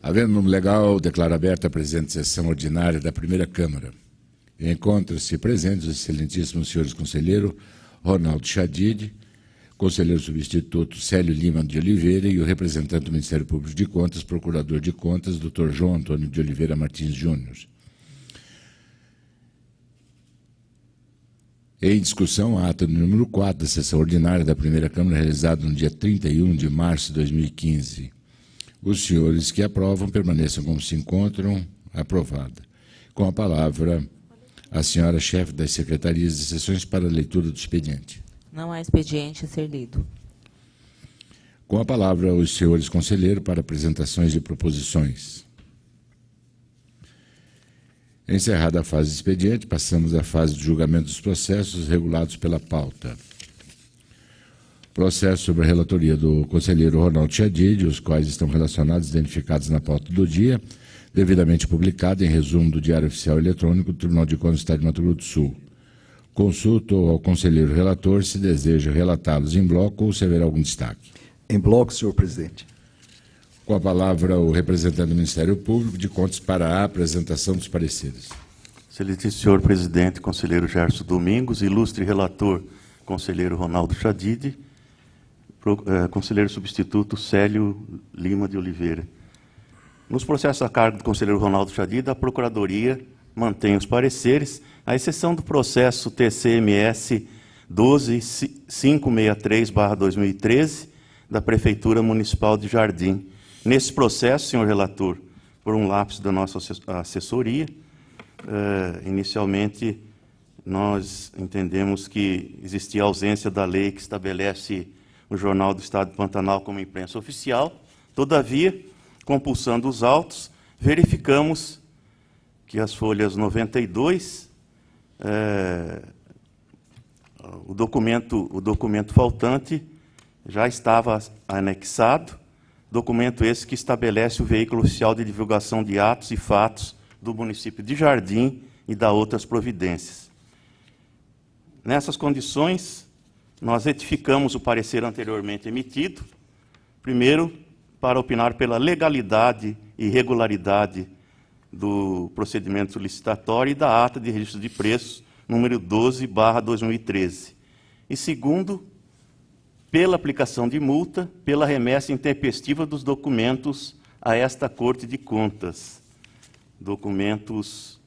Havendo número legal, declaro aberta a presente sessão ordinária da Primeira Câmara. Encontram-se presentes os excelentíssimos senhores conselheiro Ronaldo Chadid, conselheiro substituto Célio Lima de Oliveira e o representante do Ministério Público de Contas, procurador de Contas, Dr. João Antônio de Oliveira Martins Júnior. Em discussão, a ata número 4 da sessão ordinária da Primeira Câmara, realizada no dia 31 de março de 2015. Os senhores que aprovam permaneçam como se encontram. Aprovada. Com a palavra, a senhora chefe das secretarias de sessões para a leitura do expediente. Não há expediente a ser lido. Com a palavra, os senhores conselheiros para apresentações de proposições. Encerrada a fase de expediente, passamos à fase de julgamento dos processos regulados pela pauta. Processo sobre a relatoria do conselheiro Ronaldo Chadid, os quais estão relacionados e identificados na pauta do dia, devidamente publicado em resumo do Diário Oficial Eletrônico do Tribunal de Contas do Estado de Mato Grosso do Sul. Consulto ao conselheiro relator se deseja relatá-los em bloco ou se haverá algum destaque. Em bloco, senhor presidente. Com a palavra, o representante do Ministério Público de Contas para a apresentação dos pareceres. Excelentíssimo senhor presidente, conselheiro Gerson Domingos, ilustre relator, conselheiro Ronaldo Chadid, conselheiro substituto Célio Lima de Oliveira. Nos processos a cargo do conselheiro Ronaldo Chadid, a Procuradoria mantém os pareceres, à exceção do processo TCMS 12563/2013, da Prefeitura Municipal de Jardim. Nesse processo, senhor relator, por um lapso da nossa assessoria, inicialmente nós entendemos que existia ausência da lei que estabelece o Jornal do Estado do Pantanal como imprensa oficial. Todavia, compulsando os autos, verificamos que as folhas 92, o documento faltante já estava anexado, documento esse que estabelece o veículo oficial de divulgação de atos e fatos do município de Jardim e da outras providências. Nessas condições, nós retificamos o parecer anteriormente emitido, primeiro, para opinar pela legalidade e regularidade do procedimento licitatório e da ata de registro de preços, número 12/2013. E segundo, pela aplicação de multa, pela remessa intempestiva dos documentos a esta Corte de Contas. Documentos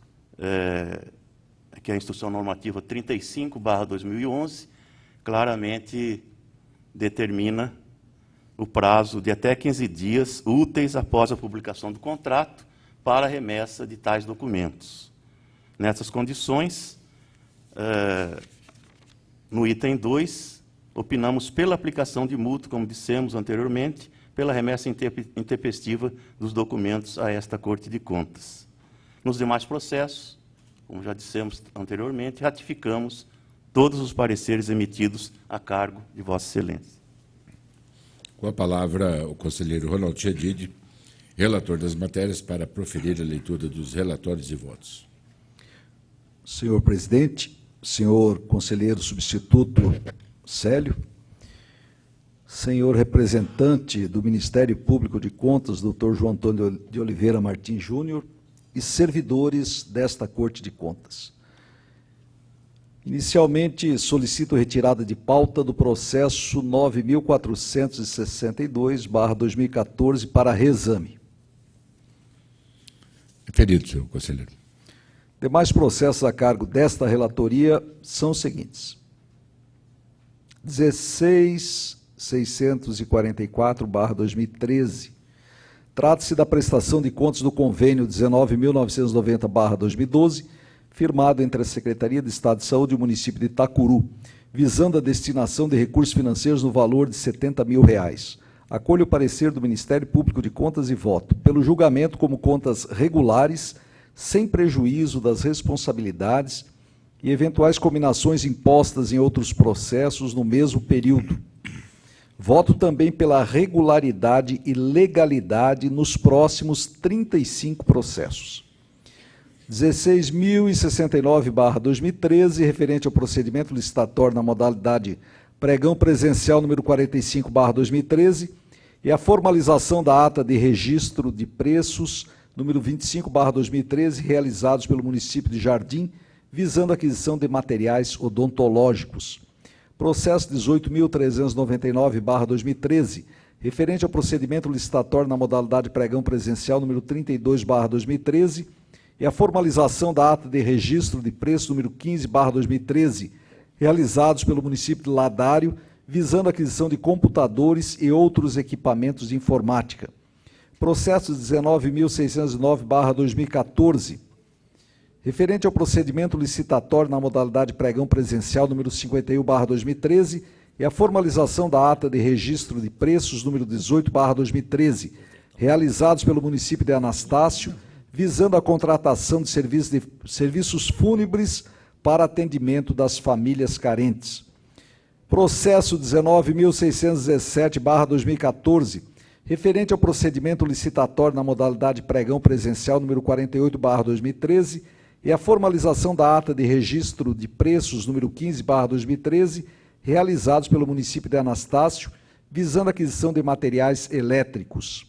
que a Instrução Normativa 35/2011 claramente determina o prazo de até 15 dias úteis após a publicação do contrato para a remessa de tais documentos. Nessas condições, no item 2, opinamos pela aplicação de multa, como dissemos anteriormente, pela remessa intempestiva dos documentos a esta Corte de Contas. Nos demais processos, como já dissemos anteriormente, ratificamos todos os pareceres emitidos a cargo de Vossa Excelência. Com a palavra, o conselheiro Ronaldo Chadid, relator das matérias, para proferir a leitura dos relatórios e votos. Senhor presidente, senhor conselheiro substituto Célio, senhor representante do Ministério Público de Contas, Dr. João Antônio de Oliveira Martins Júnior, e servidores desta Corte de Contas. Inicialmente, solicito retirada de pauta do processo 9.462/2014 para reexame. Referido, senhor conselheiro. Demais processos a cargo desta relatoria são os seguintes. 16.644/2013. Trata-se da prestação de contas do convênio 19.990/2012, firmado entre a Secretaria de Estado de Saúde e o município de Itacuru, visando a destinação de recursos financeiros no valor de R$ 70 mil. Acolho o parecer do Ministério Público de Contas e voto pelo julgamento como contas regulares, sem prejuízo das responsabilidades e eventuais combinações impostas em outros processos no mesmo período. Voto também pela regularidade e legalidade nos próximos 35 processos. 16.069/2013, referente ao procedimento licitatório na modalidade pregão presencial número 45/2013, e a formalização da ata de registro de preços, número 25/2013, realizados pelo município de Jardim, visando a aquisição de materiais odontológicos. Processo 18.399/2013, referente ao procedimento licitatório na modalidade pregão presencial, número 32/2013, e a formalização da ata de registro de preços, número 15/2013, realizados pelo município de Ladário, visando a aquisição de computadores e outros equipamentos de informática. Processo 19.609/2014, referente ao procedimento licitatório na modalidade pregão presencial, número 51/2013, e a formalização da ata de registro de preços, número 18/2013, realizados pelo município de Anastácio, visando a contratação de serviços fúnebres para atendimento das famílias carentes. Processo 19.617/2014, referente ao procedimento licitatório na modalidade pregão presencial, número 48/2013, e a formalização da ata de registro de preços, número 15/2013, realizados pelo município de Anastácio, visando a aquisição de materiais elétricos.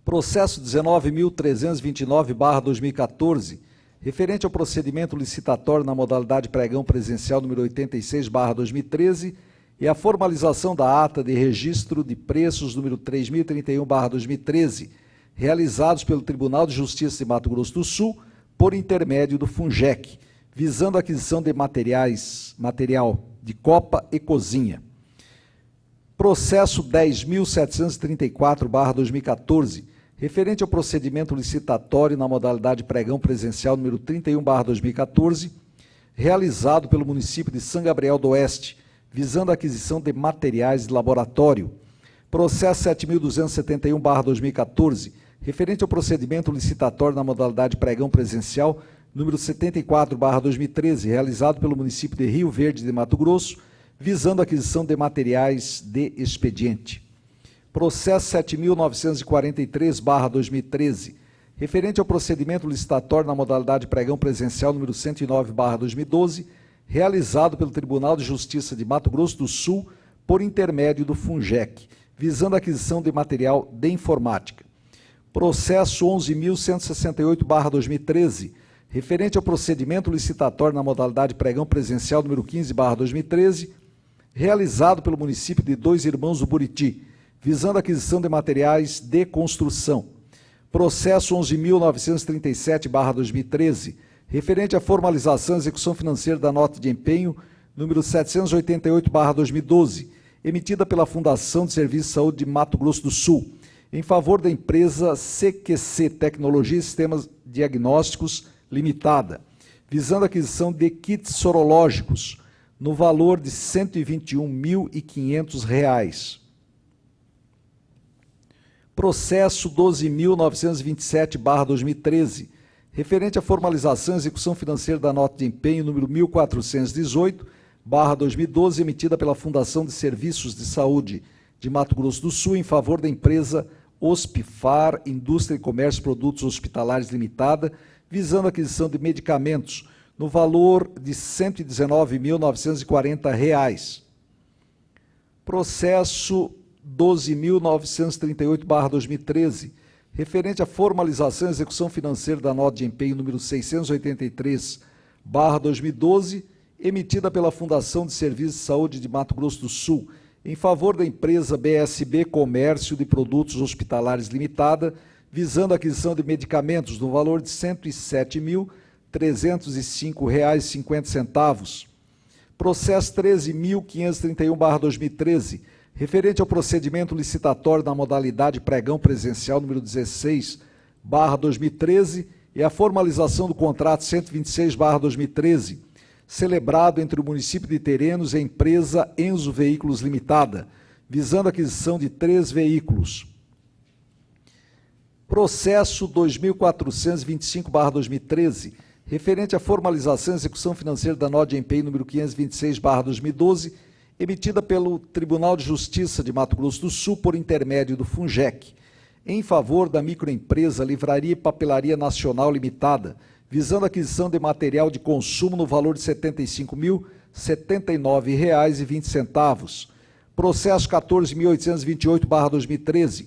Processo 19.329/2014, referente ao procedimento licitatório na modalidade pregão presencial, número 86/2013, e a formalização da ata de registro de preços, número 3.031/2013, realizados pelo Tribunal de Justiça de Mato Grosso do Sul, por intermédio do FUNGEC, visando a aquisição de material de copa e cozinha. Processo 10.734/2014, referente ao procedimento licitatório na modalidade pregão presencial, número 31/2014, realizado pelo município de São Gabriel do Oeste, visando a aquisição de materiais de laboratório. Processo 7.271/2014, referente ao procedimento licitatório na modalidade pregão presencial, número 74/2013, realizado pelo município de Rio Verde de Mato Grosso, visando a aquisição de materiais de expediente. Processo 7.943/2013, referente ao procedimento licitatório na modalidade pregão presencial, número 109/2012, realizado pelo Tribunal de Justiça de Mato Grosso do Sul, por intermédio do FUNGEC, visando a aquisição de material de informática. Processo 11.168/2013, referente ao procedimento licitatório na modalidade pregão presencial, número 15/2013, realizado pelo município de Dois Irmãos do Buriti, visando a aquisição de materiais de construção. Processo 11.937/2013, referente à formalização e execução financeira da nota de empenho, número 788/2012, emitida pela Fundação de Serviços de Saúde de Mato Grosso do Sul, em favor da empresa CQC Tecnologia e Sistemas Diagnósticos Limitada, visando a aquisição de kits sorológicos, no valor de R$ 121.500. Processo 12.927/2013, referente à formalização e execução financeira da nota de empenho número 1418/2012, emitida pela Fundação de Serviços de Saúde de Mato Grosso do Sul, em favor da empresa Hospifar Indústria e Comércio Produtos Hospitalares Limitada, visando a aquisição de medicamentos, no valor de R$ 119.940. Processo 12.938/2013, referente à formalização e execução financeira da nota de empenho número 683/2012, emitida pela Fundação de Serviços de Saúde de Mato Grosso do Sul, em favor da empresa BSB Comércio de Produtos Hospitalares Limitada, visando a aquisição de medicamentos no valor de R$ 107.305,50. Processo 13.531/2013, referente ao procedimento licitatório na modalidade pregão presencial número 16/2013 e a formalização do contrato 126/2013, celebrado entre o município de Terenos e a empresa Enzo Veículos Limitada, visando a aquisição de 3 veículos. Processo 2425/2013, referente à formalização e execução financeira da nota de empenho número 526/2012, emitida pelo Tribunal de Justiça de Mato Grosso do Sul por intermédio do FUNGEC, em favor da microempresa Livraria e Papelaria Nacional Limitada, visando a aquisição de material de consumo no valor de R$ 75.079,20. Processo 14.828/2013,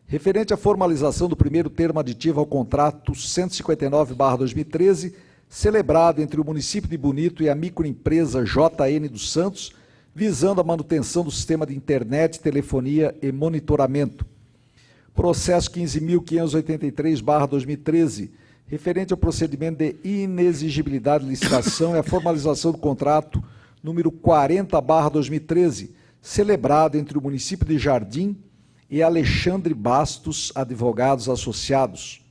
referente à formalização do primeiro termo aditivo ao contrato 159/2013, celebrado entre o município de Bonito e a microempresa JN dos Santos, visando a manutenção do sistema de internet, telefonia e monitoramento. Processo 15.583/2013, referente ao procedimento de inexigibilidade de licitação e a formalização do contrato número 40/2013, celebrado entre o município de Jardim e Alexandre Bastos, advogados associados.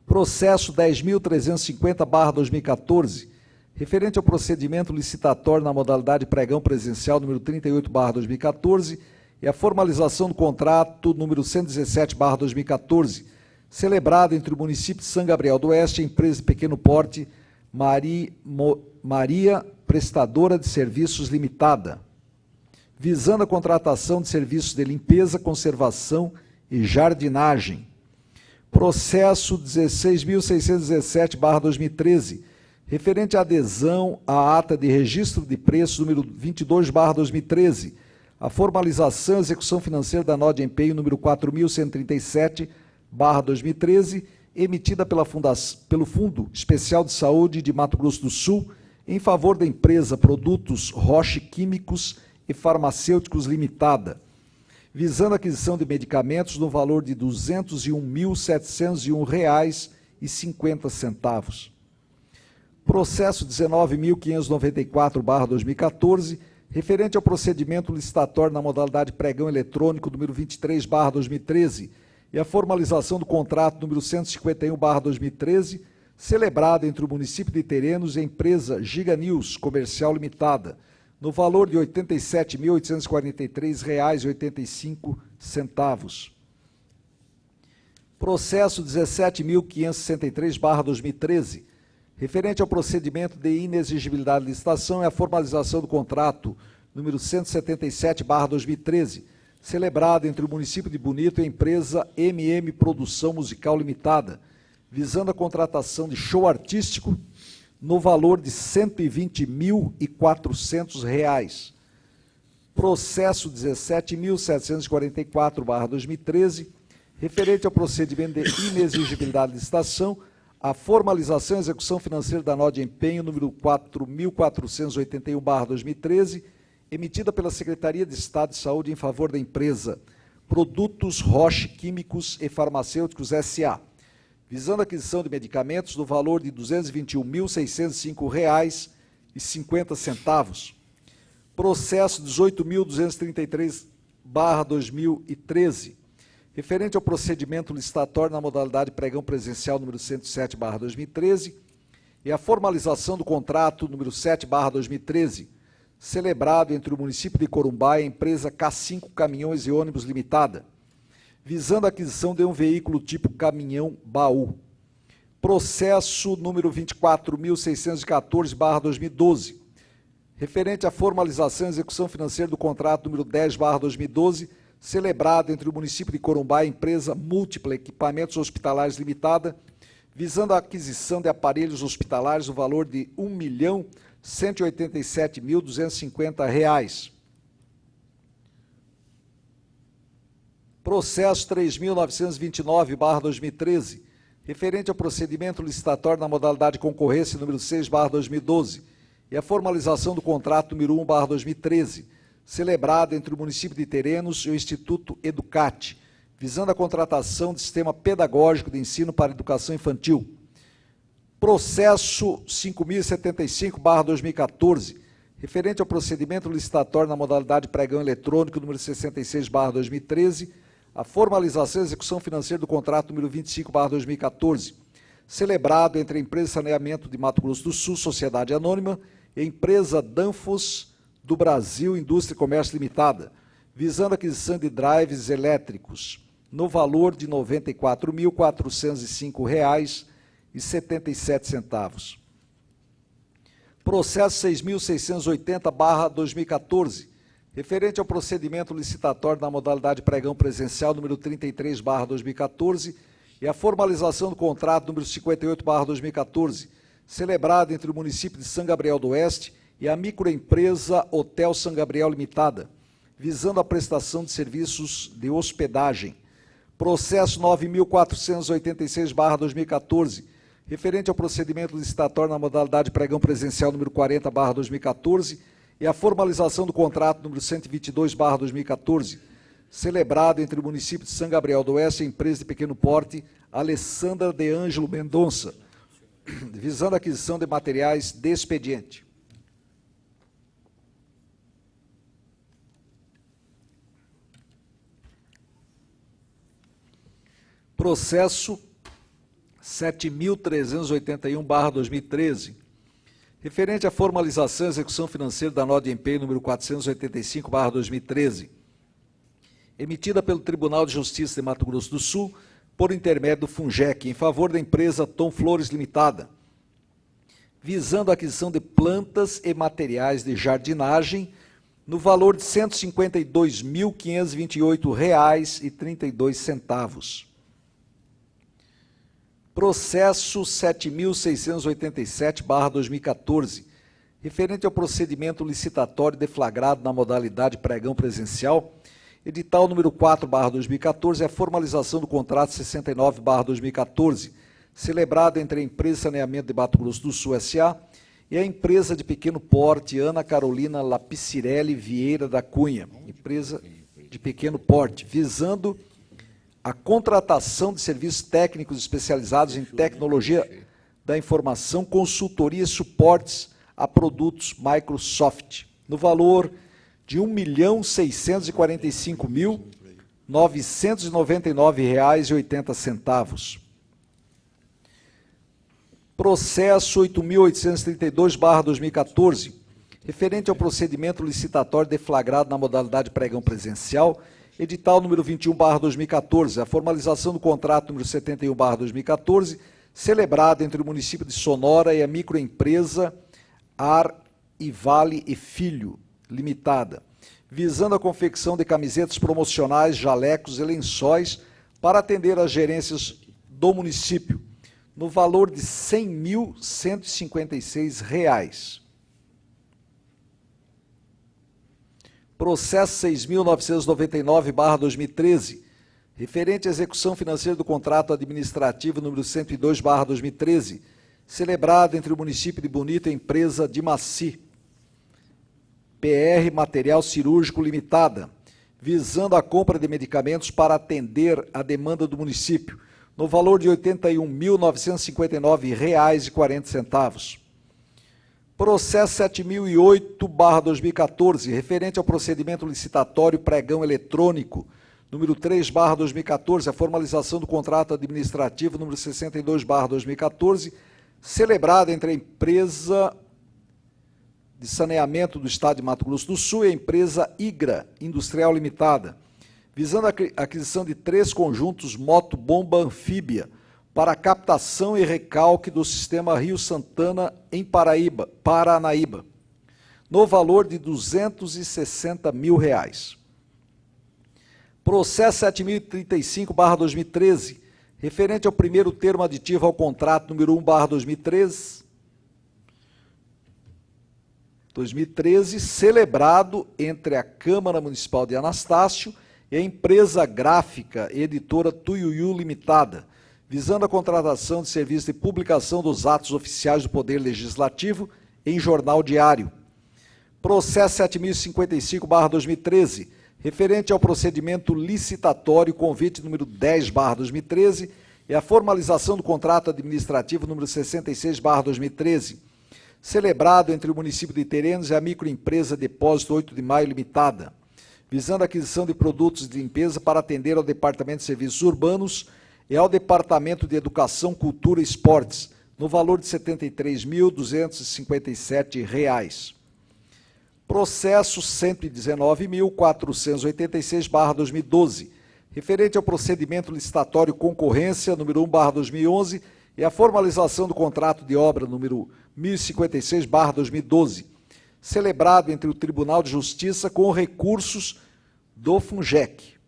Processo 10.350/2014, referente ao procedimento licitatório na modalidade pregão presencial número 38/2014 e a formalização do contrato número 117/2014, celebrado entre o município de São Gabriel do Oeste e a empresa de pequeno porte Maria Prestadora de Serviços Limitada, visando a contratação de serviços de limpeza, conservação e jardinagem. Processo 16.617/2013, referente à adesão à ata de registro de preços número 22/2013, a formalização e execução financeira da nota de empenho número 4.137/2013, emitida pelo Fundo Especial de Saúde de Mato Grosso do Sul, em favor da empresa Produtos Roche Químicos e Farmacêuticos Limitada, visando a aquisição de medicamentos no valor de R$ 201.701,50. Processo 19.594/2014, referente ao procedimento licitatório na modalidade pregão eletrônico número 23/2013 e a formalização do contrato número 151/2013, celebrado entre o município de Terenos e a empresa Giga News Comercial Limitada, no valor de R$ 87.843,85. Processo 17.563/2013, referente ao procedimento de inexigibilidade de licitação e a formalização do contrato número 177/2013, celebrado entre o município de Bonito e a empresa MM Produção Musical Limitada, visando a contratação de show artístico no valor de R$ 120.400. Processo 17.744/2013, referente ao procedimento de inexigibilidade de licitação, a formalização e execução financeira da nota de empenho número 4.481/2013, emitida pela Secretaria de Estado de Saúde em favor da empresa Produtos Roche Químicos e Farmacêuticos S.A., visando a aquisição de medicamentos no valor de R$ 221.605,50. Processo 18.233/2013, referente ao procedimento licitatório na modalidade pregão presencial número 107/2013 e a formalização do contrato número 7/2013, celebrado entre o município de Corumbá e a empresa K5 Caminhões e Ônibus Limitada, visando a aquisição de um veículo tipo caminhão-baú. Processo número 24.614/2012, referente à formalização e execução financeira do contrato número 10/2012, celebrado entre o município de Corumbá e a empresa Múltipla Equipamentos Hospitalares Limitada, visando a aquisição de aparelhos hospitalares no valor de R$ 1.187.250. Processo 3.929/2013, referente ao procedimento licitatório na modalidade concorrência número 6/2012 e a formalização do contrato número 1/2013, celebrado entre o município de Terenos e o Instituto Educate, visando a contratação de sistema pedagógico de ensino para educação infantil. Processo 5.075/2014, referente ao procedimento licitatório na modalidade pregão eletrônico número 66/2013, a formalização e execução financeira do contrato número 25/2014, celebrado entre a Empresa de Saneamento de Mato Grosso do Sul, Sociedade Anônima, e a Empresa Danfoss do Brasil Indústria e Comércio Limitada, visando a aquisição de drives elétricos, no valor de R$ 94.405,77. Processo 6.680/2014, referente ao procedimento licitatório na modalidade pregão presencial número 33/2014 e a formalização do contrato número 58/2014, celebrado entre o município de São Gabriel do Oeste e a microempresa Hotel São Gabriel Limitada, visando a prestação de serviços de hospedagem. Processo 9.486/2014, referente ao procedimento licitatório na modalidade pregão presencial número 40/2014 e a formalização do contrato número 122/2014, celebrado entre o município de São Gabriel do Oeste e a empresa de pequeno porte Alessandra de Ângelo Mendonça, visando a aquisição de materiais de expediente. Processo 7.381/2013, referente à formalização e execução financeira da nota de empenho número 485/2013, emitida pelo Tribunal de Justiça de Mato Grosso do Sul, por intermédio do FUNGEC, em favor da empresa Tom Flores Limitada, visando a aquisição de plantas e materiais de jardinagem no valor de R$ 152.528,32. Processo 7.687/2014, referente ao procedimento licitatório deflagrado na modalidade pregão presencial, edital número 4/2014, a formalização do contrato 69/2014, celebrado entre a Empresa Saneamento de Mato Grosso do Sul S.A. e a empresa de pequeno porte Ana Carolina Lapicirelli Vieira da Cunha, empresa de pequeno porte, visando a contratação de serviços técnicos especializados em tecnologia da informação, consultoria e suportes a produtos Microsoft, no valor de R$ 1.645.999,80. Processo 8.832/2014, referente ao procedimento licitatório deflagrado na modalidade pregão presencial, edital número 21/2014, a formalização do contrato número 71/2014, celebrado entre o município de Sonora e a microempresa Ar e Vale e Filho Limitada, visando a confecção de camisetas promocionais, jalecos e lençóis para atender às gerências do município, no valor de R$ 100.156. Processo 6.999/2013, referente à execução financeira do contrato administrativo número 102/2013, celebrado entre o município de Bonito e a empresa Dimaci, PR Material Cirúrgico Limitada, visando a compra de medicamentos para atender a demanda do município, no valor de R$ 81.959,40. Processo 7.008/2014, referente ao procedimento licitatório pregão eletrônico, número 3/2014, a formalização do contrato administrativo número 62/2014, celebrado entre a empresa de saneamento do Estado de Mato Grosso do Sul e a empresa Igra Industrial Limitada, visando a aquisição de 3 conjuntos motobomba anfíbia para captação e recalque do sistema Rio Santana em Paranaíba, no valor de R$ 260 mil. Processo 7.035/2013, referente ao primeiro termo aditivo ao contrato número 1/2013, celebrado entre a Câmara Municipal de Anastácio e a empresa gráfica e editora Tuiuiu Limitada, visando a contratação de serviço de publicação dos atos oficiais do Poder Legislativo em jornal diário. Processo 7.055/2013, referente ao procedimento licitatório, convite número 10/2013 e a formalização do contrato administrativo número 66/2013, celebrado entre o município de Terenos e a microempresa Depósito 8 de Maio Limitada, visando a aquisição de produtos de limpeza para atender ao Departamento de Serviços Urbanos e ao Departamento de Educação, Cultura e Esportes, no valor de R$ 73.257. Processo 119.486/2012, referente ao procedimento licitatório concorrência número 1/2011 e a formalização do contrato de obra número 1056/2012, celebrado entre o Tribunal de Justiça com recursos do FUNGEC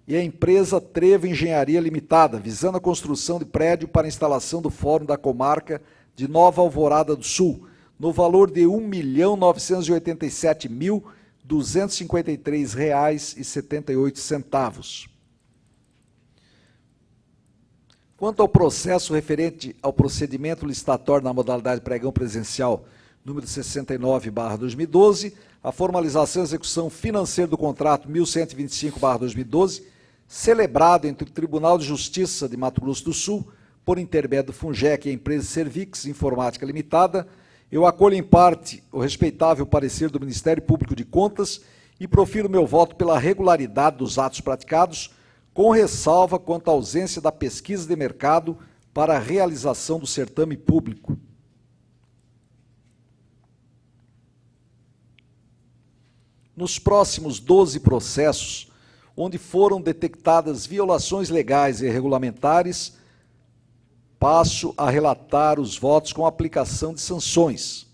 e a empresa Trevo Engenharia Limitada, visando a construção de prédio para instalação do Fórum da Comarca de Nova Alvorada do Sul, no valor de R$ 1.987.253,78. Quanto ao processo referente ao procedimento licitatório na modalidade pregão presencial número 69/2012, a formalização e execução financeira do contrato 1125/2012, celebrado entre o Tribunal de Justiça de Mato Grosso do Sul, por intermédio do FUNGEC e a empresa Servix Informática Limitada, eu acolho em parte o respeitável parecer do Ministério Público de Contas e profiro meu voto pela regularidade dos atos praticados, com ressalva quanto à ausência da pesquisa de mercado para a realização do certame público. Nos próximos 12 processos, onde foram detectadas violações legais e regulamentares, passo a relatar os votos com aplicação de sanções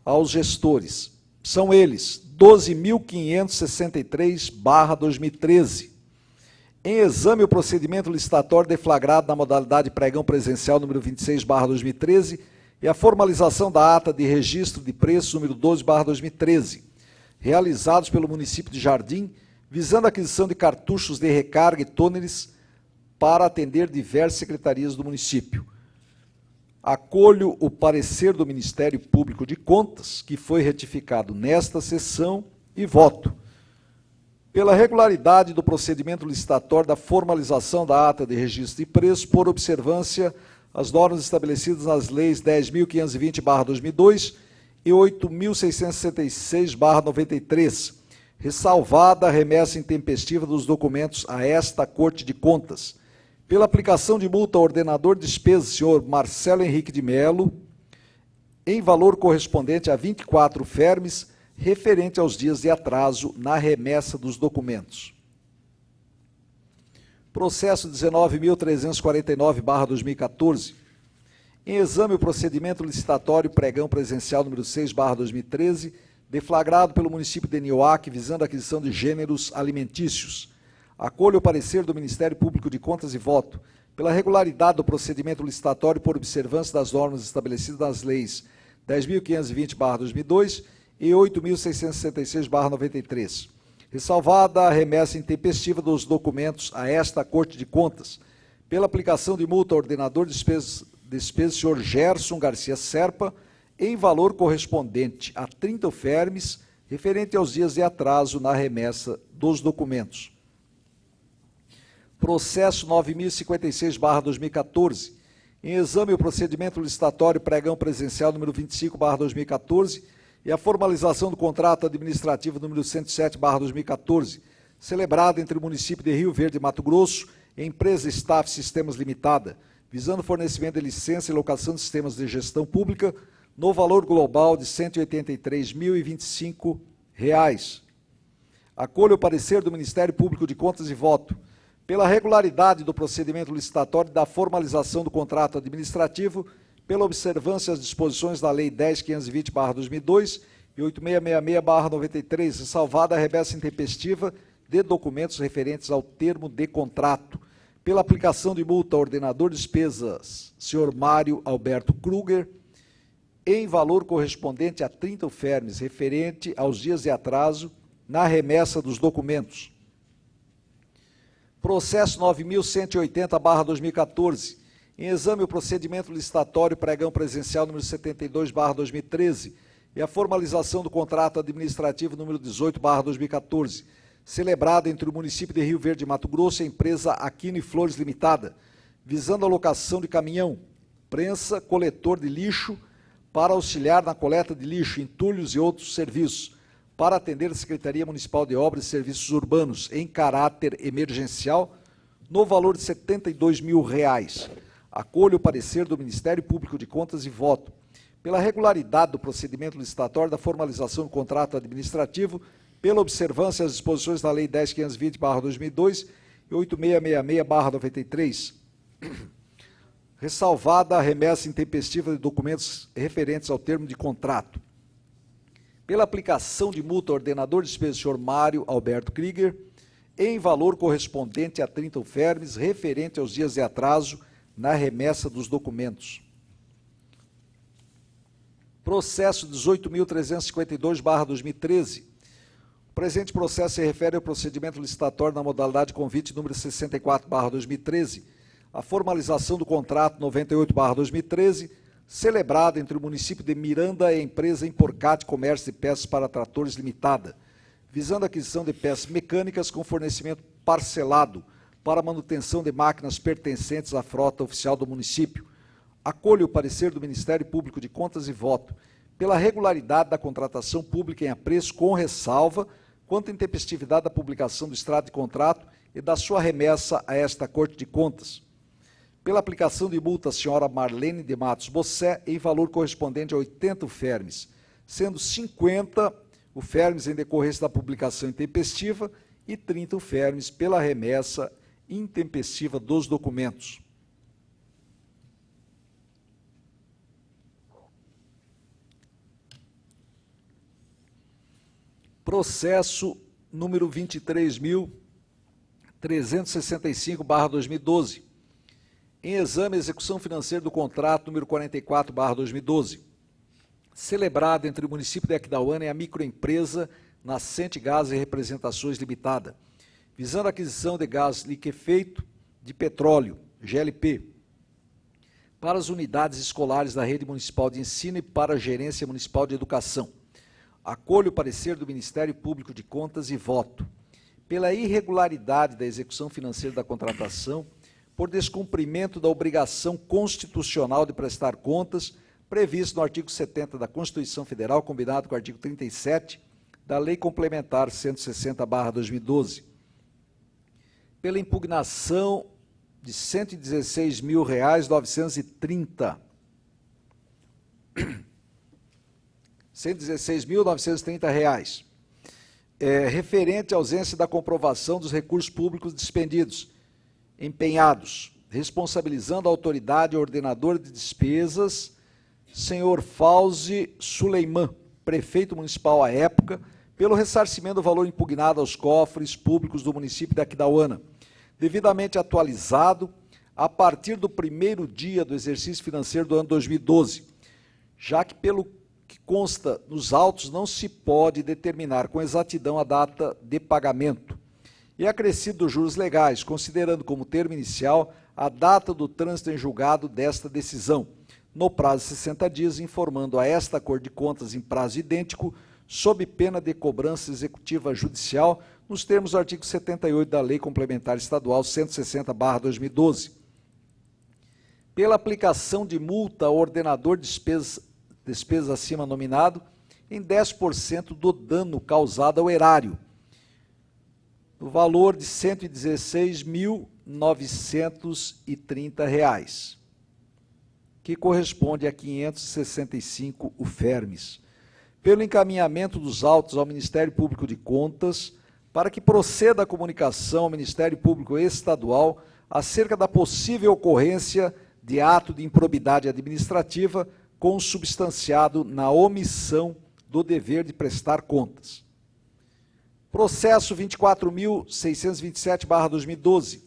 aos gestores. São eles 12.563/2013. Em exame o procedimento licitatório deflagrado na modalidade pregão presencial número 26/2013 e a formalização da ata de registro de preços número 12/2013, realizados pelo município de Jardim, visando a aquisição de cartuchos de recarga e tôneres para atender diversas secretarias do município. Acolho o parecer do Ministério Público de Contas, que foi retificado nesta sessão, e voto pela regularidade do procedimento licitatório da formalização da ata de registro de preços por observância às normas estabelecidas nas leis 10.520/2002 e 8.666/93, ressalvada a remessa intempestiva dos documentos a esta Corte de Contas, pela aplicação de multa ao ordenador de despesas, senhor Marcelo Henrique de Melo, em valor correspondente a 24 fermes, referente aos dias de atraso na remessa dos documentos. Processo 19.349/2014. Em exame o procedimento licitatório pregão presencial número 6/2013, deflagrado pelo município de Nioaque, visando a aquisição de gêneros alimentícios. Acolho o parecer do Ministério Público de Contas e voto pela regularidade do procedimento licitatório por observância das normas estabelecidas nas leis 10.520/2002 e 8.666/93. Ressalvada a remessa intempestiva dos documentos a esta Corte de Contas, pela aplicação de multa ao ordenador de despesas, senhor Gerson Garcia Serpa, em valor correspondente a 30 fermes, referente aos dias de atraso na remessa dos documentos. Processo 9.056/2014. Em exame o procedimento licitatório pregão presencial número 25/2014 e a formalização do contrato administrativo número 107/2014, celebrado entre o município de Rio Verde e Mato Grosso e a empresa Staff Sistemas Limitada, visando o fornecimento de licença e locação de sistemas de gestão pública, no valor global de R$ 183.025. Acolho o parecer do Ministério Público de Contas e voto pela regularidade do procedimento licitatório da formalização do contrato administrativo, pela observância às disposições da Lei 10.520/2002 e 8666/93, ressalvada a remessa intempestiva de documentos referentes ao termo de contrato, pela aplicação de multa ao ordenador de despesas, senhor Mário Alberto Kruger, em valor correspondente a 30 fermes, referente aos dias de atraso na remessa dos documentos. Processo 9.180/2014. Em exame o procedimento licitatório pregão presencial número 72/2013 e a formalização do contrato administrativo número 18/2014, celebrado entre o município de Rio Verde e Mato Grosso e a empresa Aquino e Flores Limitada, visando a locação de caminhão, prensa, coletor de lixo, para auxiliar na coleta de lixo, entulhos e outros serviços, para atender a Secretaria Municipal de Obras e Serviços Urbanos em caráter emergencial, no valor de R$ 72.000. Acolho o parecer do Ministério Público de Contas e voto pela regularidade do procedimento licitatório da formalização do contrato administrativo, pela observância às disposições da Lei 10.520/2002 e 8666/93, ressalvada a remessa intempestiva de documentos referentes ao termo de contrato, pela aplicação de multa ao ordenador de despesas, senhor Mário Alberto Krieger, em valor correspondente a 30 fermes, referente aos dias de atraso na remessa dos documentos. Processo 18.352/2013. O presente processo se refere ao procedimento licitatório na modalidade convite número 64/2013, a formalização do contrato 98/2013, celebrado entre o município de Miranda e a empresa Imporcat Comércio de Peças para Tratores Limitada, visando a aquisição de peças mecânicas com fornecimento parcelado para manutenção de máquinas pertencentes à frota oficial do município. Acolho o parecer do Ministério Público de Contas e voto pela regularidade da contratação pública em apreço, com ressalva quanto à intempestividade da publicação do extrato de contrato e da sua remessa a esta Corte de Contas. Pela aplicação de multa à senhora Marlene de Matos Bossé em valor correspondente a 80 UFERMES, sendo 50 UFERMES em decorrência da publicação intempestiva e 30 UFERMES pela remessa intempestiva dos documentos. Processo número 23.365/2012. Em exame, execução financeira do contrato número 44/2012. Celebrado entre o município de Aquidauana e a microempresa Nascente Gás e Representações Limitada, visando a aquisição de gás liquefeito de petróleo, GLP, para as unidades escolares da Rede Municipal de Ensino e para a Gerência Municipal de Educação. Acolho o parecer do Ministério Público de Contas e voto pela irregularidade da execução financeira da contratação, por descumprimento da obrigação constitucional de prestar contas, previsto no artigo 70 da Constituição Federal, combinado com o artigo 37 da Lei Complementar 160/2012. Pela impugnação de R$ 116.930. R$ 116.930, referente à ausência da comprovação dos recursos públicos dispendidos, empenhados, responsabilizando a autoridade ordenadora de despesas, senhor Fauzi Suleiman, prefeito municipal à época, pelo ressarcimento do valor impugnado aos cofres públicos do município de Aquidauana, devidamente atualizado a partir do primeiro dia do exercício financeiro do ano 2012, já que, pelo que consta nos autos, não se pode determinar com exatidão a data de pagamento, e acrescido dos juros legais, considerando como termo inicial a data do trânsito em julgado desta decisão, no prazo de 60 dias, informando a esta Corte de Contas em prazo idêntico, sob pena de cobrança executiva judicial, nos termos do artigo 78 da Lei Complementar Estadual 160/2012. Pela aplicação de multa ao ordenador de despesas acima nominado, em 10% do dano causado ao erário, no valor de R$ 116.930, que corresponde a 565 UFERMES, pelo encaminhamento dos autos ao Ministério Público de Contas, para que proceda a comunicação ao Ministério Público Estadual acerca da possível ocorrência de ato de improbidade administrativa consubstanciado na omissão do dever de prestar contas. Processo 24.627/2012.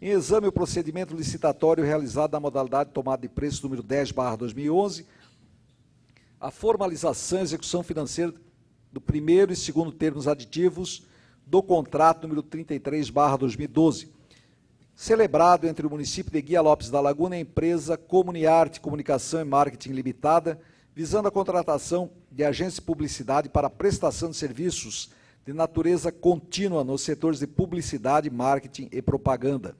Em exame o procedimento licitatório realizado na modalidade de tomada de preço número 10/2011, a formalização e execução financeira do primeiro e segundo termos aditivos do contrato número 33/2012, celebrado entre o município de Guia Lopes da Laguna e a empresa Comuniarte Comunicação e Marketing Limitada, visando a contratação de agência de publicidade para prestação de serviços de natureza contínua nos setores de publicidade, marketing e propaganda.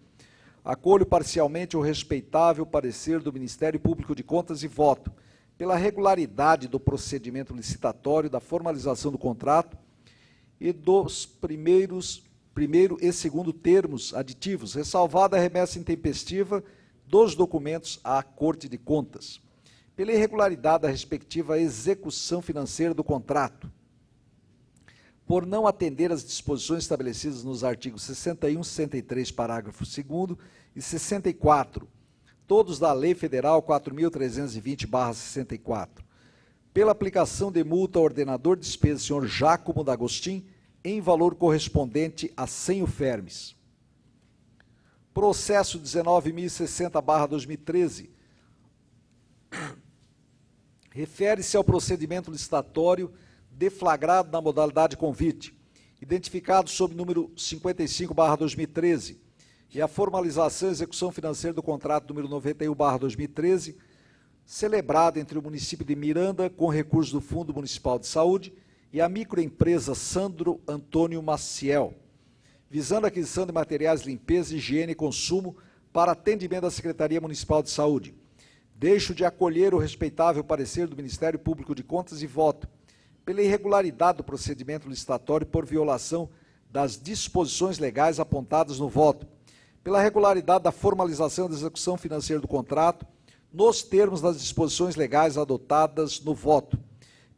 Acolho parcialmente o respeitável parecer do Ministério Público de Contas e voto pela regularidade do procedimento licitatório, da formalização do contrato e dos primeiro e segundo termos aditivos, ressalvada a remessa intempestiva dos documentos à Corte de Contas, pela irregularidade da respectiva execução financeira do contrato, por não atender às disposições estabelecidas nos artigos 61 e 63, parágrafo 2º, e 64, todos da Lei Federal 4.320/64, pela aplicação de multa ao ordenador de despesas, senhor Jácomo D'Agostin, em valor correspondente a 100 UFERMES. Processo 19.060/2013, refere-se ao procedimento licitatório deflagrado na modalidade convite, identificado sob número 55/2013, e a formalização e execução financeira do contrato número 91/2013, celebrado entre o município de Miranda, com recursos do Fundo Municipal de Saúde, e a microempresa Sandro Antônio Maciel, visando a aquisição de materiais de limpeza, higiene e consumo para atendimento da Secretaria Municipal de Saúde. Deixo de acolher o respeitável parecer do Ministério Público de Contas e voto pela irregularidade do procedimento licitatório por violação das disposições legais apontadas no voto, pela regularidade da formalização da execução financeira do contrato, nos termos das disposições legais adotadas no voto,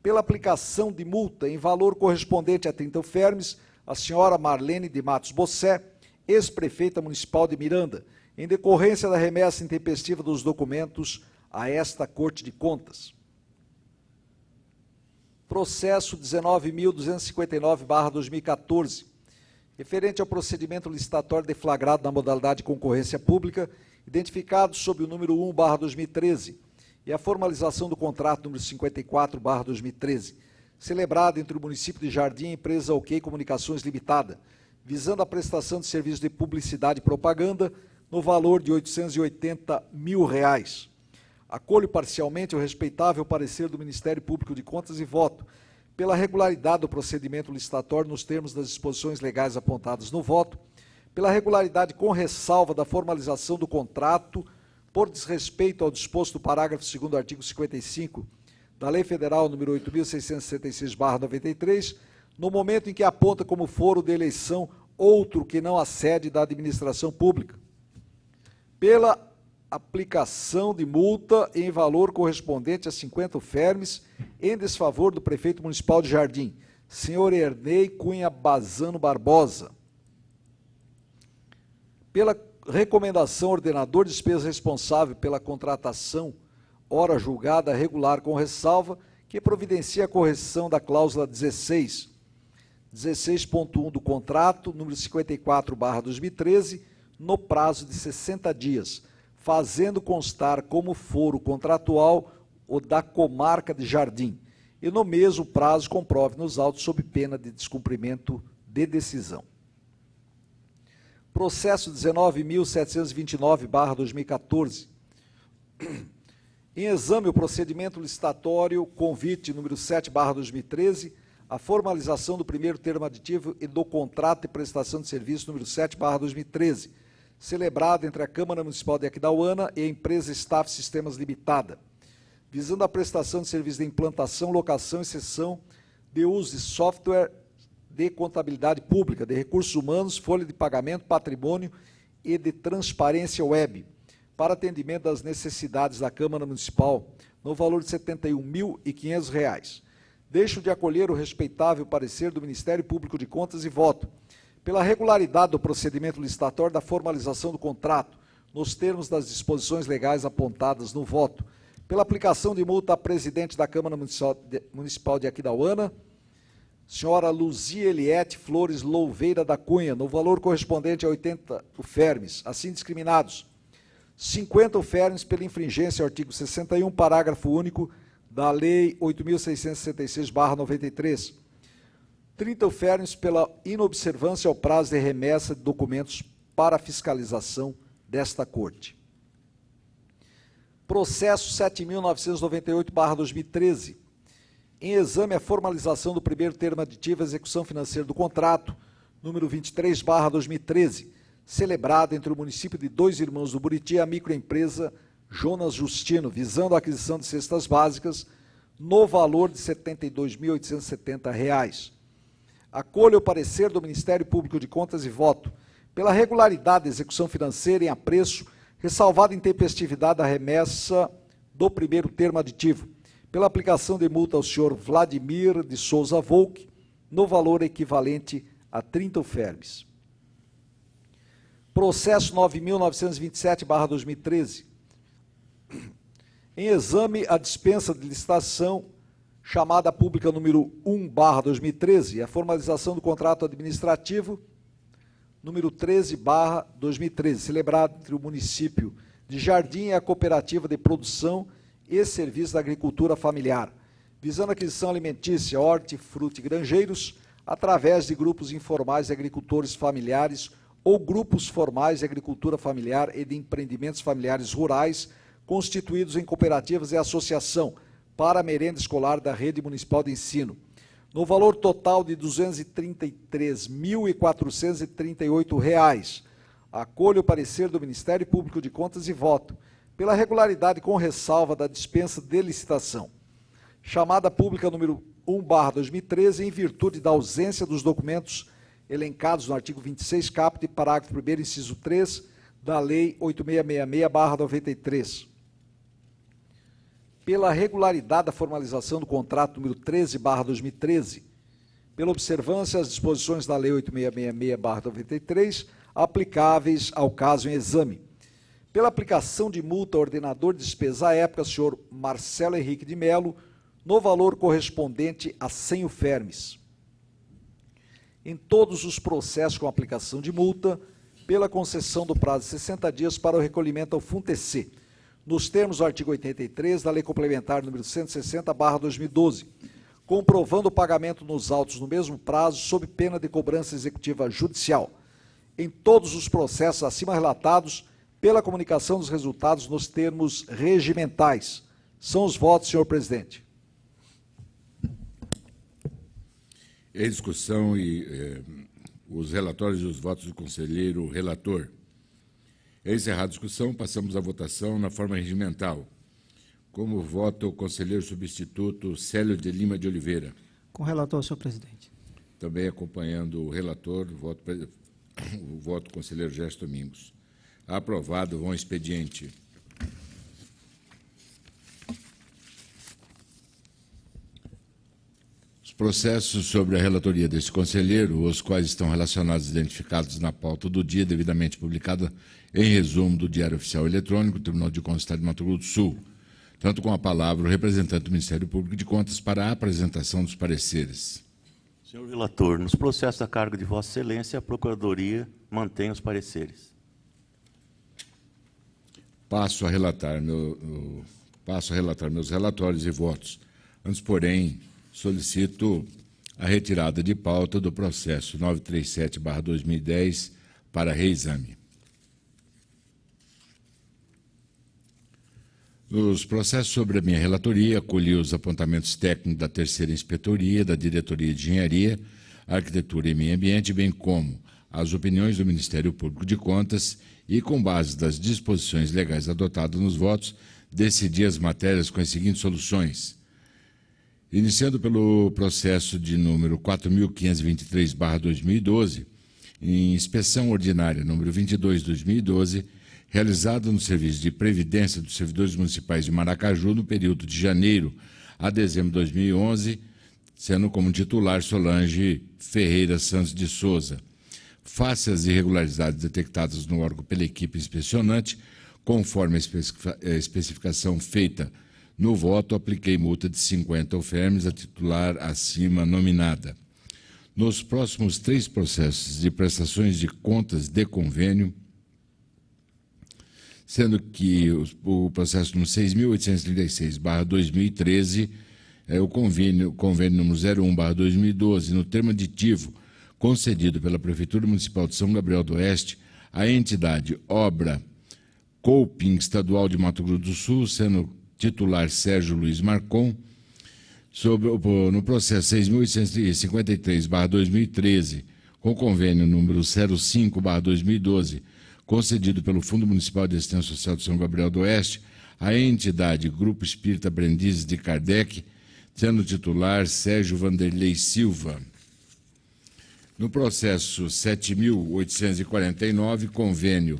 pela aplicação de multa em valor correspondente a 30 UFERMs, a senhora Marlene de Matos Bossé, ex-prefeita municipal de Miranda, em decorrência da remessa intempestiva dos documentos a esta Corte de Contas. Processo 19.259/2014, referente ao procedimento licitatório deflagrado na modalidade de concorrência pública, identificado sob o número 1/2013, e a formalização do contrato número 54/2013, celebrado entre o município de Jardim e a empresa OK Comunicações Limitada, visando a prestação de serviço de publicidade e propaganda no valor de R$ 880 mil. Acolho parcialmente o respeitável parecer do Ministério Público de Contas e voto pela regularidade do procedimento licitatório nos termos das disposições legais apontadas no voto, pela regularidade com ressalva da formalização do contrato por desrespeito ao disposto do parágrafo 2º do artigo 55 da Lei Federal nº 8.666/93, no momento em que aponta como foro de eleição outro que não a sede da administração pública, pela aplicação de multa em valor correspondente a 50 UFERMs em desfavor do prefeito municipal de Jardim, senhor Ernei Cunha Bazano Barbosa, pela recomendação ordenador de despesa responsável pela contratação, ora julgada regular com ressalva, que providencia a correção da cláusula 16.1 do contrato, número 54/2013, no prazo de 60 dias, fazendo constar como foro contratual o da comarca de Jardim, e no mesmo prazo comprove nos autos sob pena de descumprimento de decisão. Processo 19.729/2014. Em exame o procedimento licitatório convite número 7/2013, a formalização do primeiro termo aditivo e do contrato de prestação de serviço número 7/2013, celebrado entre a Câmara Municipal de Aquidauana e a empresa Staff Sistemas Limitada, visando a prestação de serviços de implantação, locação e cessão de uso de software de contabilidade pública, de recursos humanos, folha de pagamento, patrimônio e de transparência web, para atendimento das necessidades da Câmara Municipal, no valor de R$ 71.500. Deixo de acolher o respeitável parecer do Ministério Público de Contas e voto pela regularidade do procedimento licitatório da formalização do contrato, nos termos das disposições legais apontadas no voto, pela aplicação de multa à presidente da Câmara Municipal de Aquidauana, senhora Luzia Eliette Flores Louveira da Cunha, no valor correspondente a 80 UFERMs, assim discriminados, 50 UFERMs pela infringência ao artigo 61, parágrafo único da Lei 8.666/93, 30 UFERMs pela inobservância ao prazo de remessa de documentos para fiscalização desta Corte. Processo 7.998/2013. Em exame a formalização do primeiro termo aditivo à execução financeira do contrato, número 23/2013, celebrado entre o município de Dois Irmãos do Buriti e a microempresa Jonas Justino, visando a aquisição de cestas básicas no valor de R$ 72.870. Acolho o parecer do Ministério Público de Contas e voto pela regularidade da execução financeira em apreço, ressalvada a intempestividade da remessa do primeiro termo aditivo, pela aplicação de multa ao senhor Vladimir de Souza Volk, no valor equivalente a 30 UFERMs. Processo 9.927/2013. Em exame a dispensa de licitação chamada pública número 1/2013 e a formalização do contrato administrativo número 13/2013, celebrado entre o município de Jardim e a Cooperativa de Produção e serviços da agricultura familiar, visando a aquisição alimentícia, hortifruti granjeiros, através de grupos informais de agricultores familiares ou grupos formais de agricultura familiar e de empreendimentos familiares rurais constituídos em cooperativas e associação para a merenda escolar da Rede Municipal de Ensino, no valor total de R$ 233.438. Acolho o parecer do Ministério Público de Contas e voto pela regularidade com ressalva da dispensa de licitação. Chamada pública número 1/2013, em virtude da ausência dos documentos elencados no artigo 26, caput, parágrafo 1º, inciso 3, da Lei 8666/93. Pela regularidade da formalização do contrato número 13/2013, pela observância às disposições da Lei 8666/93, aplicáveis ao caso em exame. Pela aplicação de multa ao ordenador de despesa à época, senhor Marcelo Henrique de Melo, no valor correspondente a 100 UFERMES. Em todos os processos com aplicação de multa, pela concessão do prazo de 60 dias para o recolhimento ao FUNTEC, nos termos do artigo 83 da Lei Complementar número 160/2012, comprovando o pagamento nos autos no mesmo prazo, sob pena de cobrança executiva judicial. Em todos os processos acima relatados, pela comunicação dos resultados nos termos regimentais. São os votos, senhor presidente. Em discussão os relatórios e os votos do conselheiro relator. Encerrada a discussão, passamos à votação na forma regimental. Como vota o conselheiro substituto Célio de Lima de Oliveira? Com relator, senhor presidente. Também acompanhando o relator, o voto do conselheiro Gerson Domingos. Aprovado, vão ao expediente. Os processos sobre a relatoria deste conselheiro, os quais estão relacionados e identificados na pauta do dia, devidamente publicada em resumo do Diário Oficial Eletrônico do Tribunal de Contas do Estado de Mato Grosso do Sul, tanto com a palavra o representante do Ministério Público de Contas para a apresentação dos pareceres. Senhor relator, nos processos a cargo de Vossa Excelência, a Procuradoria mantém os pareceres. Passo a relatar meus relatórios e votos. Antes, porém, solicito a retirada de pauta do processo 937/2010 para reexame. Nos processos sobre a minha relatoria, acolhi os apontamentos técnicos da Terceira Inspetoria, da Diretoria de Engenharia, Arquitetura e Meio Ambiente, bem como as opiniões do Ministério Público de Contas e, com base das disposições legais adotadas nos votos, decidi as matérias com as seguintes soluções. Iniciando pelo processo de número 4.523/2012, em inspeção ordinária número 22/2012, realizada no Serviço de Previdência dos Servidores Municipais de Maracaju no período de janeiro a dezembro de 2011, sendo como titular Solange Ferreira Santos de Souza. Face às irregularidades detectadas no órgão pela equipe inspecionante, conforme a especificação feita no voto, apliquei multa de 50 UFERMES à titular acima nominada. Nos próximos 3 processos de prestações de contas de convênio, sendo que o processo número 6.836/2013, o convênio número 01/2012, no termo aditivo concedido pela Prefeitura Municipal de São Gabriel do Oeste, à entidade Obra Coping Estadual de Mato Grosso do Sul, sendo titular Sérgio Luiz Marcon, no processo 6.853/2013, com convênio número 05/2012, concedido pelo Fundo Municipal de Assistência Social de São Gabriel do Oeste, à entidade Grupo Espírita Aprendizes de Kardec, sendo titular Sérgio Vanderlei Silva. No processo 7.849, convênio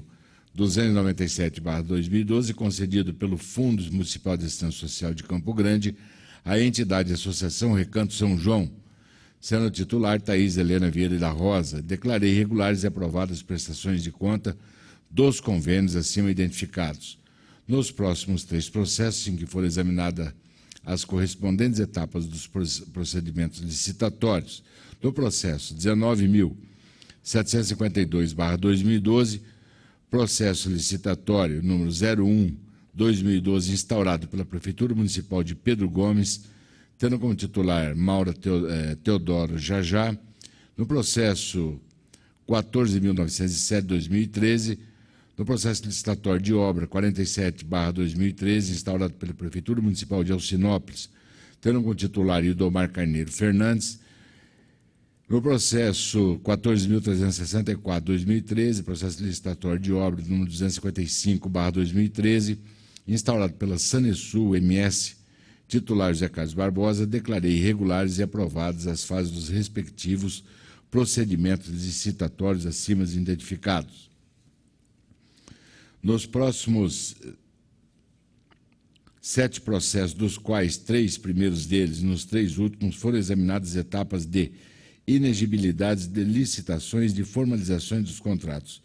297/2012, concedido pelo Fundo Municipal de Assistência Social de Campo Grande, à entidade Associação Recanto São João, sendo titular Thaís Helena Vieira da Rosa, declarei regulares e aprovadas as prestações de conta dos convênios acima identificados. Nos próximos 3 processos, em que for examinada as correspondentes etapas dos procedimentos licitatórios, no processo 19.752/2012, processo licitatório número 2012, instaurado pela Prefeitura Municipal de Pedro Gomes, tendo como titular Maura Teodoro Jajá, no processo 14.907/2013, no processo licitatório de obra 47/2013, instaurado pela Prefeitura Municipal de Alcinópolis, tendo como titular Ildomar Carneiro Fernandes, no processo 14.364/2013, processo licitatório de obra número 255/2013, instaurado pela Sanesul MS, titular José Carlos Barbosa, declarei irregulares e aprovadas as fases dos respectivos procedimentos licitatórios acima identificados. Nos próximos 7 processos, dos quais 3 primeiros deles e nos 3 últimos foram examinadas etapas de inegibilidades de licitações de formalizações dos contratos.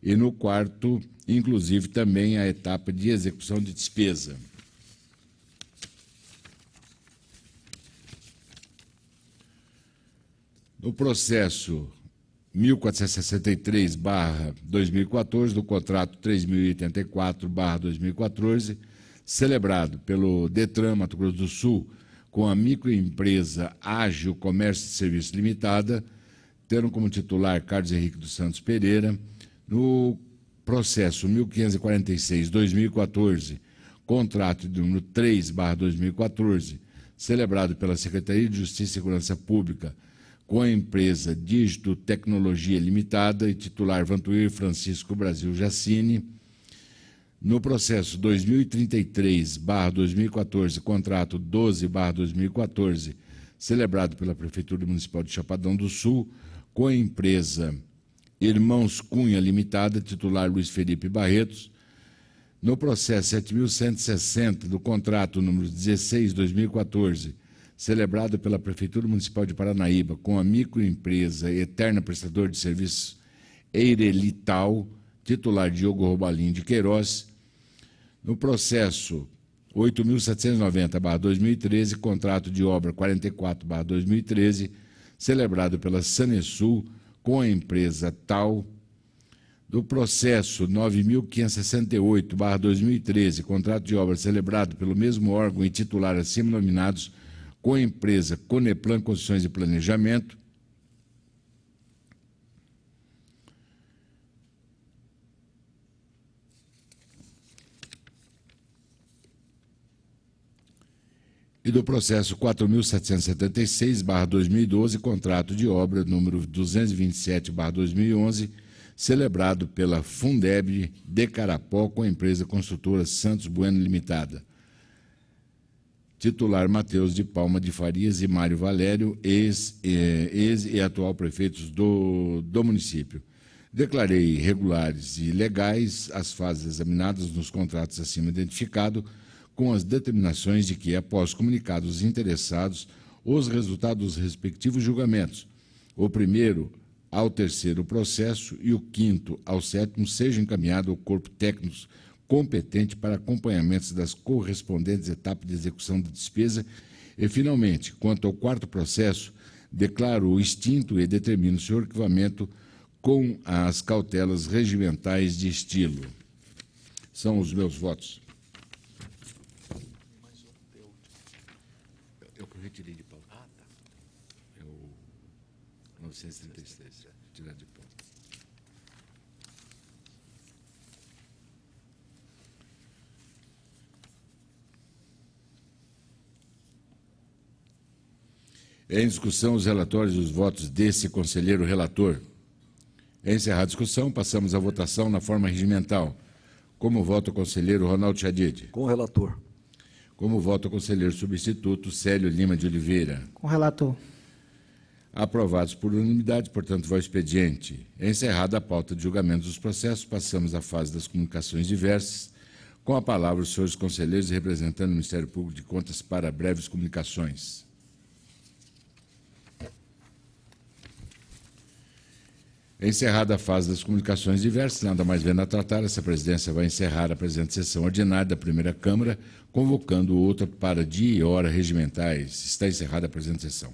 E no 4º, inclusive, também a etapa de execução de despesa. No processo 1463/2014, do contrato 3084/2014, celebrado pelo Detran Mato Grosso do Sul com a microempresa Ágil Comércio e Serviço Limitada, tendo como titular Carlos Henrique dos Santos Pereira, no processo 1546/2014, contrato de número 3/2014, celebrado pela Secretaria de Justiça e Segurança Pública com a empresa Dígito Tecnologia Limitada e titular Vantuir Francisco Brasil Jacini, no processo 2033/2014, contrato 12/2014, celebrado pela Prefeitura Municipal de Chapadão do Sul, com a empresa Irmãos Cunha Limitada, titular Luiz Felipe Barretos, no processo 7.160 do contrato número 16/2014, celebrado pela Prefeitura Municipal de Paranaíba com a microempresa Eterna Prestador de Serviços Eirelital, titular Diogo Robalim de Queiroz, no processo 8.790/2013, contrato de obra 44/2013, celebrado pela Sanesul com a empresa Tal, do processo 9.568/2013, contrato de obra celebrado pelo mesmo órgão e titular acima nominados com a empresa Coneplan Construções e Planejamento, e do processo 4.776/2012, contrato de obra número 227/2011, celebrado pela Fundeb de Carapó com a empresa construtora Santos Bueno Limitada. Titular Matheus de Palma de Farias e Mário Valério, ex e atual prefeitos do município. Declarei regulares e legais as fases examinadas nos contratos acima identificados, com as determinações de que, após comunicados aos interessados, os resultados dos respectivos julgamentos, o primeiro ao 3º processo e o 5º ao 7º, seja encaminhado ao corpo técnico competente para acompanhamento das correspondentes etapas de execução da despesa e, finalmente, quanto ao 4º processo, declaro o extinto e determino seu arquivamento com as cautelas regimentais de estilo. São os meus votos. Eu retirei de pauta. Ah, tá. É o 936. Tirar de pauta. Em discussão, os relatórios e os votos desse conselheiro relator. Encerrada a discussão, passamos à votação na forma regimental. Como vota o conselheiro Ronaldo Chadid? Com o relator. Como vota o conselheiro substituto Célio Lima de Oliveira? Com o relator. Aprovados por unanimidade, portanto, vai ao expediente. Encerrada a pauta de julgamento dos processos, passamos à fase das comunicações diversas. Com a palavra, os senhores conselheiros e representando o Ministério Público de Contas para breves comunicações. Encerrada a fase das comunicações diversas, nada mais vendo a tratar, essa presidência vai encerrar a presente sessão ordinária da primeira Câmara, convocando outra para dia e hora regimentais. Está encerrada a presente sessão.